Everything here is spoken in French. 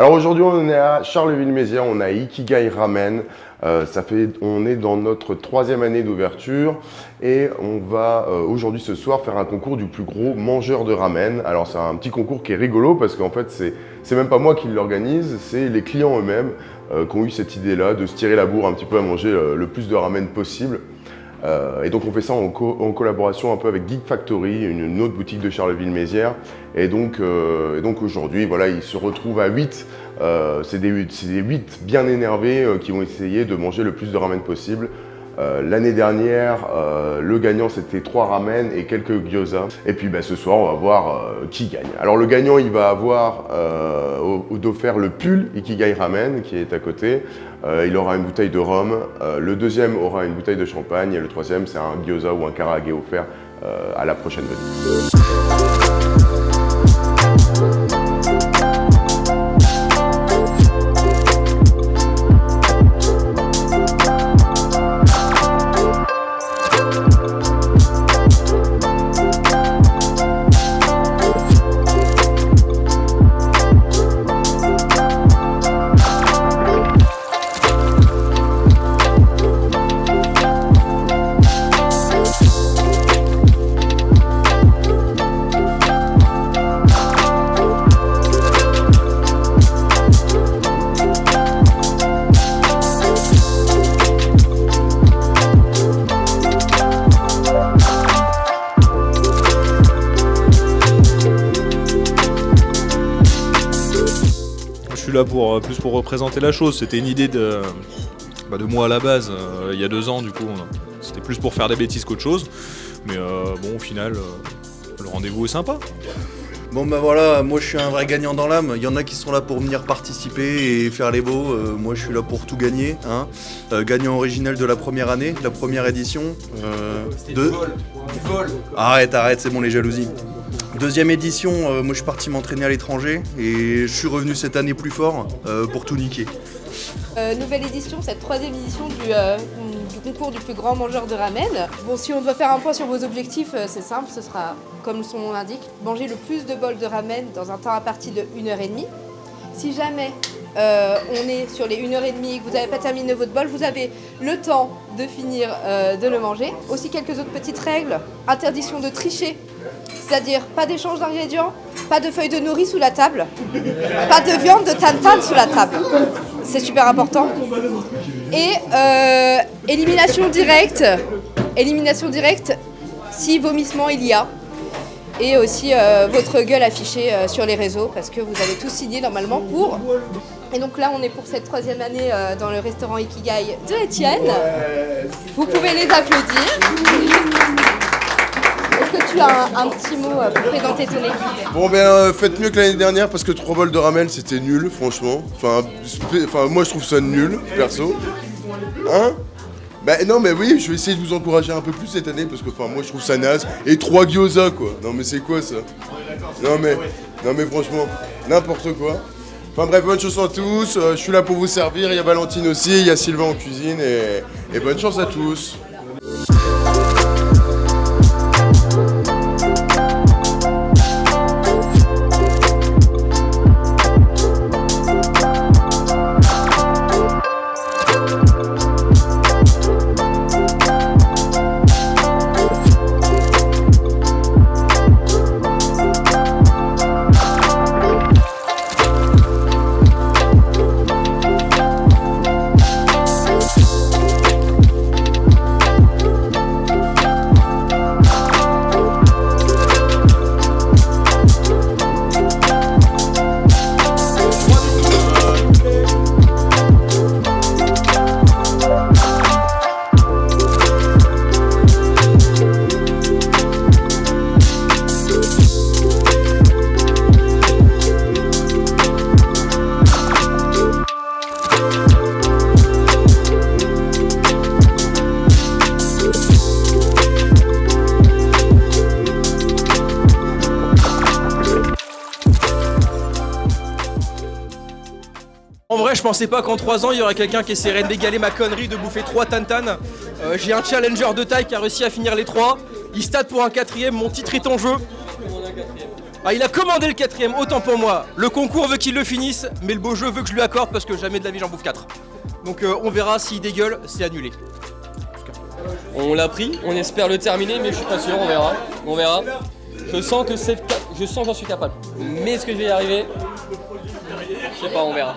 Alors aujourd'hui, on est à Charleville-Mézières, on a Ikigai Ramen. On est dans notre 3e année d'ouverture et on va aujourd'hui ce soir faire un concours du plus gros mangeur de ramen. Alors c'est un petit concours qui est rigolo parce qu'en fait c'est même pas moi qui l'organise, c'est les clients eux-mêmes qui ont eu cette idée-là de se tirer la bourre un petit peu à manger le plus de ramen possible. Et donc on fait ça en collaboration un peu avec Geek Factory, une autre boutique de Charleville-Mézières. Et donc aujourd'hui, voilà, ils se retrouvent à 8. C'est des 8 bien énervés qui vont essayer de manger le plus de ramen possible. L'année dernière, le gagnant c'était 3 ramen et quelques gyoza. Et puis ce soir, on va voir qui gagne. Alors le gagnant, il va avoir d'offert le pull Ikigai Ramen qui est à côté. Il aura une bouteille de rhum. Le deuxième aura une bouteille de champagne. Et le troisième, c'est un gyoza ou un karaage offert à la prochaine venue. Je suis là plus pour représenter la chose. C'était une idée de moi à la base, il y a 2 ans du coup. C'était plus pour faire des bêtises qu'autre chose. Mais bon, au final, le rendez-vous est sympa. Bon voilà, moi je suis un vrai gagnant dans l'âme. Il y en a qui sont là pour venir participer et faire les beaux. Moi je suis là pour tout gagner. Gagnant originel de la première année, la première édition. Du vol. Arrête, c'est bon les jalousies. Deuxième édition, moi je suis parti m'entraîner à l'étranger et je suis revenu cette année plus fort pour tout niquer. Nouvelle édition, cette 3e édition du concours du plus grand mangeur de ramen. Bon, si on doit faire un point sur vos objectifs, c'est simple, ce sera, comme son nom l'indique, manger le plus de bols de ramen dans un temps imparti de 1h30. Si jamais on est sur les 1h30 et que vous n'avez pas terminé votre bol, vous avez le temps de finir de le manger. Aussi quelques autres petites règles, interdiction de tricher. C'est-à-dire pas d'échange d'ingrédients, pas de feuilles de nourrice sous la table, pas de viande de tan-tan sous la table. C'est super important. Et élimination directe si vomissement il y a. Et aussi votre gueule affichée sur les réseaux parce que vous avez tous signé normalement pour. Et donc là on est pour cette 3e année dans le restaurant Ikigai de Étienne. Vous pouvez les applaudir. Est-ce que tu as un petit mot pour présenter ton équipe? Bon faites mieux que l'année dernière parce que 3 bols de ramen c'était nul franchement. Enfin moi je trouve ça nul perso. Hein? Non mais oui, je vais essayer de vous encourager un peu plus cette année parce que moi je trouve ça naze. Et 3 gyoza quoi. Non mais c'est quoi ça? Non mais franchement, n'importe quoi. Enfin bref, bonne chance à tous, je suis là pour vous servir, il y a Valentine aussi, il y a Sylvain en cuisine et bonne chance à tous. En vrai, je pensais pas qu'en 3 ans, il y aurait quelqu'un qui essaierait d'égaler ma connerie de bouffer 3 tan-tan. J'ai un challenger de taille qui a réussi à finir les 3. Il se tâte pour un 4e, mon titre est en jeu. Ah, il a commandé le 4ème, autant pour moi. Le concours veut qu'il le finisse, mais le beau jeu veut que je lui accorde parce que jamais de la vie j'en bouffe 4. Donc on verra s'il dégueule, c'est annulé. On l'a pris, on espère le terminer, mais je suis pas sûr, on verra. On verra. Je sens que j'en suis capable. Mais est-ce que je vais y arriver? Je sais pas, on verra.